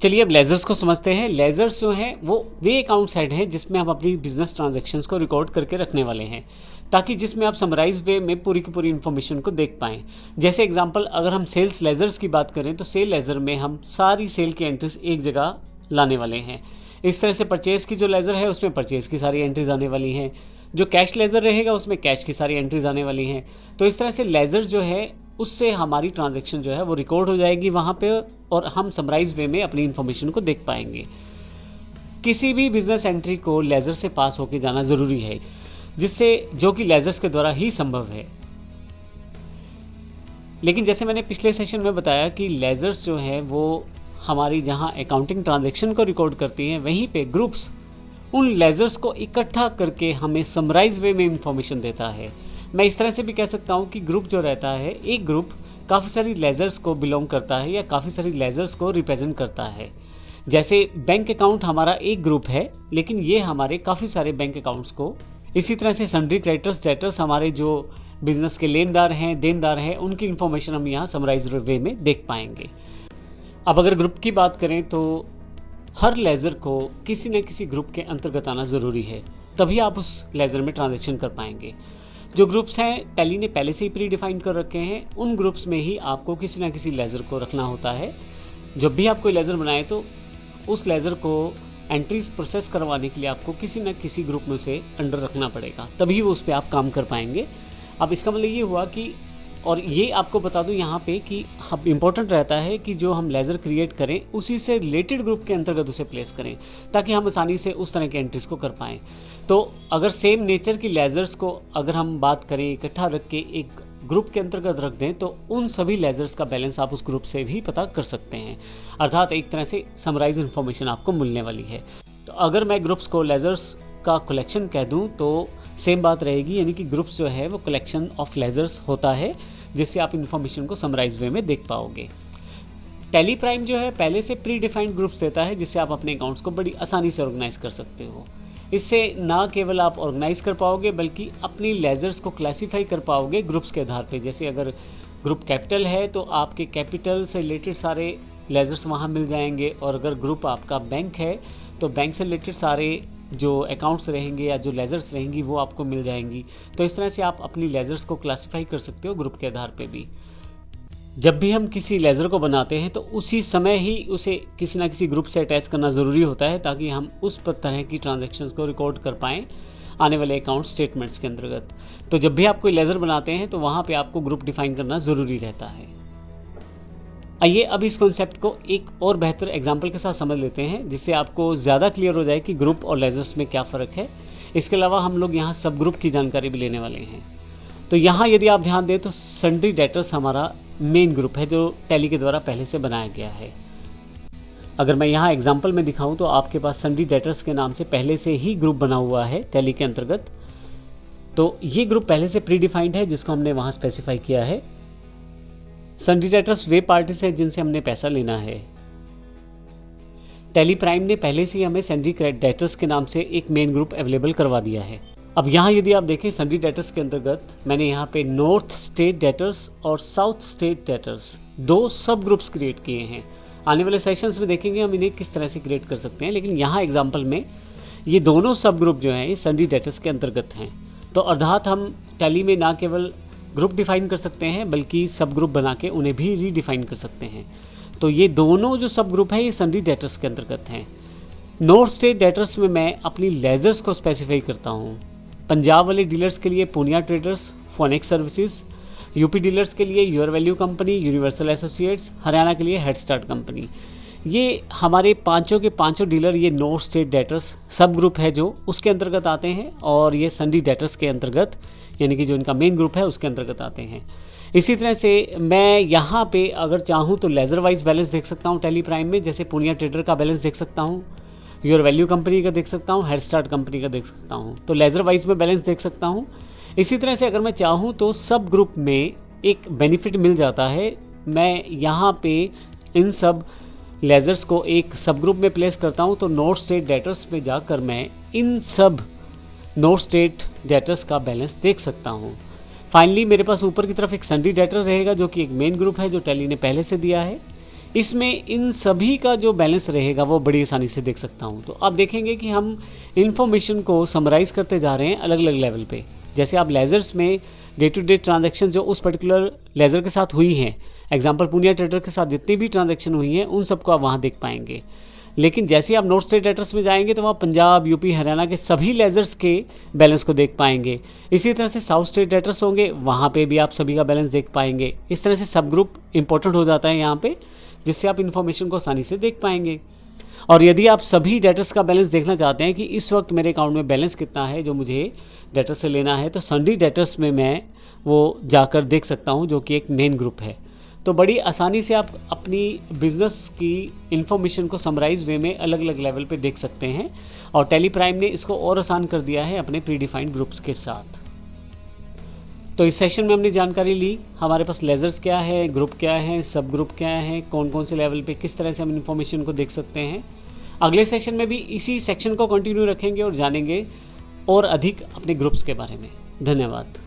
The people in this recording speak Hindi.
चलिए अब लेजर्स को समझते हैं। लेजर्स जो हैं वो वे अकाउंट सेट हैं जिसमें हम अपनी बिजनेस ट्रांजैक्शंस को रिकॉर्ड करके रखने वाले हैं, ताकि जिसमें आप समराइज वे में पूरी की पूरी इन्फॉर्मेशन को देख पाएँ। जैसे एग्जांपल अगर हम सेल्स लेजर्स की बात करें तो सेल लेजर में हम सारी सेल की एंट्रीज एक जगह लाने वाले हैं। इस तरह से परचेज़ की जो लेज़र है उसमें परचेज़ की सारी एंट्रीज आने वाली हैं, जो कैश लेज़र रहेगा उसमें कैश की सारी एंट्रीज आने वाली हैं। तो इस तरह से लेज़र जो है उससे हमारी ट्रांजैक्शन जो है वो रिकॉर्ड हो जाएगी वहाँ पे और हम समराइज वे में अपनी इन्फॉर्मेशन को देख पाएंगे। किसी भी बिजनेस एंट्री को लेज़र से पास होके जाना ज़रूरी है, जो कि लेज़र्स के द्वारा ही संभव है। लेकिन जैसे मैंने पिछले सेशन में बताया कि लेज़र्स जो है वो हमारी जहाँ अकाउंटिंग ट्रांजैक्शन को रिकॉर्ड करती हैं, वहीं पे ग्रुप्स उन लेज़र्स को इकट्ठा करके हमें समराइज वे में इंफॉर्मेशन देता है। मैं इस तरह से भी कह सकता हूँ कि ग्रुप जो रहता है, एक ग्रुप काफ़ी सारी लेज़र्स को बिलोंग करता है या काफ़ी सारी लेज़र्स को रिप्रेजेंट करता है। जैसे बैंक अकाउंट हमारा एक ग्रुप है, लेकिन ये हमारे काफ़ी सारे बैंक अकाउंट्स को, इसी तरह से सन्ड्री क्रेडिटर्स डेटर्स हमारे जो बिजनेस के लेनदार हैं, देनदार हैं, उनकी इन्फॉर्मेशन हम यहाँ समराइज वे में देख पाएंगे। अब अगर ग्रुप की बात करें तो हर लेज़र को किसी न किसी ग्रुप के अंतर्गत आना ज़रूरी है, तभी आप उस लेज़र में ट्रांजैक्शन कर पाएंगे। जो ग्रुप्स हैं टैली ने पहले से ही प्री डिफाइन कर रखे हैं, उन ग्रुप्स में ही आपको किसी न किसी लेज़र को रखना होता है। जब भी आप कोई लेज़र बनाए तो उस लेज़र को एंट्रीज प्रोसेस करवाने के लिए आपको किसी न किसी ग्रुप में उसे अंडर रखना पड़ेगा, तभी वो उस पर आप काम कर पाएंगे। अब इसका मतलब ये हुआ कि, और ये आपको बता दूं यहाँ पे कि अब इम्पोर्टेंट रहता है कि जो हम लेज़र क्रिएट करें उसी से रिलेटेड ग्रुप के अंतर्गत उसे प्लेस करें, ताकि हम आसानी से उस तरह की एंट्रीज को कर पाएँ। तो अगर सेम नेचर की लेज़र्स को अगर हम बात करें इकट्ठा रख के एक ग्रुप के अंतर्गत रख दें तो उन सभी लेज़र्स का बैलेंस आप उस ग्रुप से भी पता कर सकते हैं, अर्थात एक तरह से समराइज इन्फॉर्मेशन आपको मिलने वाली है। तो अगर मैं ग्रुप्स को लेज़र्स का कलेक्शन कह दूं तो सेम बात रहेगी, यानी कि ग्रुप्स जो है वो कलेक्शन ऑफ लेज़र्स होता है, जिससे आप इन्फॉर्मेशन को समराइज वे में देख पाओगे। टैली प्राइम जो है पहले से प्री डिफाइंड ग्रुप्स देता है, जिससे आप अपने अकाउंट्स को बड़ी आसानी से ऑर्गेनाइज कर सकते हो। इससे ना केवल आप ऑर्गेनाइज कर पाओगे बल्कि अपनी लेज़र्स को क्लासीफाई कर पाओगे ग्रुप्स के आधार पे। जैसे अगर ग्रुप कैपिटल है तो आपके कैपिटल से रिलेटेड सारे लेज़र्स वहाँ मिल जाएंगे, और अगर ग्रुप आपका बैंक है तो बैंक से रिलेटेड सारे जो अकाउंट्स रहेंगे या जो लेज़र्स रहेंगी वो आपको मिल जाएंगी। तो इस तरह से आप अपनी लेज़र्स को क्लासीफाई कर सकते हो ग्रुप के आधार पे भी। जब भी हम किसी लेज़र को बनाते हैं तो उसी समय ही उसे किसी ना किसी ग्रुप से अटैच करना ज़रूरी होता है, ताकि हम उस तरह की ट्रांजैक्शंस को रिकॉर्ड कर पाएँ आने वाले अकाउंट स्टेटमेंट्स के अंतर्गत। तो जब भी आप कोई लेज़र बनाते हैं तो वहाँ पे आपको ग्रुप डिफाइन करना ज़रूरी रहता है। आइए अब इस कॉन्सेप्ट को एक और बेहतर एग्जाम्पल के साथ समझ लेते हैं, जिससे आपको ज़्यादा क्लियर हो जाए कि ग्रुप और लेज़र्स में क्या फ़र्क है। इसके अलावा हम लोग यहाँ सब ग्रुप की जानकारी भी लेने वाले हैं। तो यहाँ यदि आप ध्यान दें तो सन्ड्री डेटर्स हमारा मेन ग्रुप है जो टैली के द्वारा पहले से बनाया गया है। अगर मैं यहाँ एग्जाम्पल में दिखाऊँ तो आपके पास सन्ड्री डेटर्स के नाम से पहले से ही ग्रुप बना हुआ है टैली के अंतर्गत। तो ये ग्रुप पहले से प्री डिफाइंड है, जिसको हमने वहाँ स्पेसिफाई किया है। सन्ड्री डेटर्स वे पार्टीज है जिनसे हमने पैसा लेना है। टैली प्राइम ने पहले से ही हमें सन्ड्री डेटर्स के नाम से एक मेन ग्रुप अवेलेबल करवा दिया है। अब यहाँ यदि आप देखें सन्ड्री डेटर्स के अंतर्गत मैंने यहाँ पे नॉर्थ स्टेट डेटर्स और साउथ स्टेट डेटर्स दो सब ग्रुप्स क्रिएट किए हैं। आने वाले सेशंस में देखेंगे हम इन्हें किस तरह से क्रिएट कर सकते हैं, लेकिन यहाँ एग्जाम्पल में ये दोनों सब ग्रुप जो हैं ये सन्ड्री डेटर्स के अंतर्गत हैं। तो अर्थात हम टैली में ना केवल ग्रुप डिफाइन कर सकते हैं बल्कि सब ग्रुप बना के उन्हें भी रीडिफाइन कर सकते हैं। तो ये दोनों जो सब ग्रुप है ये सन्ड्री डेटर्स के अंतर्गत हैं। नॉर्थ स्टेट डेटर्स में मैं अपनी लेज़र्स को स्पेसिफाई करता हूँ। पंजाब वाले डीलर्स के लिए Poonia traders, Phonex services, UP dealers के लिए your value company, universal associates, Haryana के लिए हेड स्टार्ट कंपनी। ये हमारे पांचों के पांचों डीलर ये नॉर्थ स्टेट डेटर्स सब ग्रुप है जो उसके अंतर्गत आते हैं, और ये सन्ड्री डेटर्स के अंतर्गत यानी कि जो इनका मेन ग्रुप है उसके अंतर्गत आते हैं। इसी तरह से मैं यहाँ पे अगर चाहूँ तो लेज़र वाइज बैलेंस देख सकता हूँ टैली प्राइम में, जैसे पूनिया ट्रेडर का बैलेंस देख सकता हूँ, योर वैल्यू कंपनी का देख सकता हूँ, हेड स्टार्ट कंपनी का देख सकता हूँ। तो लेज़र वाइज में बैलेंस देख सकता हूँ। इसी तरह से अगर मैं चाहूँ तो सब ग्रुप में एक बेनिफिट मिल जाता है। मैं यहाँ पे इन सब लेज़र्स को एक सब ग्रुप में प्लेस करता हूँ, तो नॉर्थ स्टेट डेटर्स में जाकर मैं इन सब नॉर्थ स्टेट डेटर्स का बैलेंस देख सकता हूँ। फाइनली मेरे पास ऊपर की तरफ एक सन्ड्री डेटर रहेगा जो कि एक मेन ग्रुप है जो टैली ने पहले से दिया है। इसमें इन सभी का जो बैलेंस रहेगा वो बड़ी आसानी से देख सकता हूँ। तो आप देखेंगे कि हम इन्फॉर्मेशन को समराइज़ करते जा रहे हैं अलग अलग लेवल पे। जैसे आप लेज़र्स में डे टू डे ट्रांजैक्शन जो उस पर्टिकुलर लेज़र के साथ हुई हैं, एग्जांपल पूनिया ट्रेडर के साथ जितनी भी ट्रांजैक्शन हुई हैं उन सबको आप वहाँ देख पाएंगे। लेकिन जैसे आप नॉर्थ स्टेट एड्रेस में जाएंगे तो वहाँ पंजाब, यूपी, हरियाणा के सभी लेज़र्स के बैलेंस को देख पाएंगे। इसी तरह से साउथ स्टेट एड्रेस होंगे, वहाँ पे भी आप सभी का बैलेंस देख पाएंगे। इस तरह से सब ग्रुप इंपॉर्टेंट हो जाता है यहाँ पे, जिससे आप इन्फॉर्मेशन को आसानी से देख पाएंगे। और यदि आप सभी डेटर्स का बैलेंस देखना चाहते हैं कि इस वक्त मेरे अकाउंट में बैलेंस कितना है जो मुझे डेटर से लेना है, तो सन्डी डेटर्स में मैं वो जाकर देख सकता हूँ, जो कि एक मेन ग्रुप है। तो बड़ी आसानी से आप अपनी बिजनेस की इन्फॉर्मेशन को समराइज वे में अलग अलग लेवल पे देख सकते हैं, और टेली प्राइम ने इसको और आसान कर दिया है अपने प्री डिफाइंड ग्रुप्स के साथ। तो इस सेशन में हमने जानकारी ली हमारे पास लेज़र्स क्या है, ग्रुप क्या है, सब ग्रुप क्या है, कौन कौन से लेवल पे किस तरह से हम इन्फॉर्मेशन को देख सकते हैं। अगले सेशन में भी इसी सेक्शन को कंटिन्यू रखेंगे और जानेंगे और अधिक अपने ग्रुप्स के बारे में। धन्यवाद।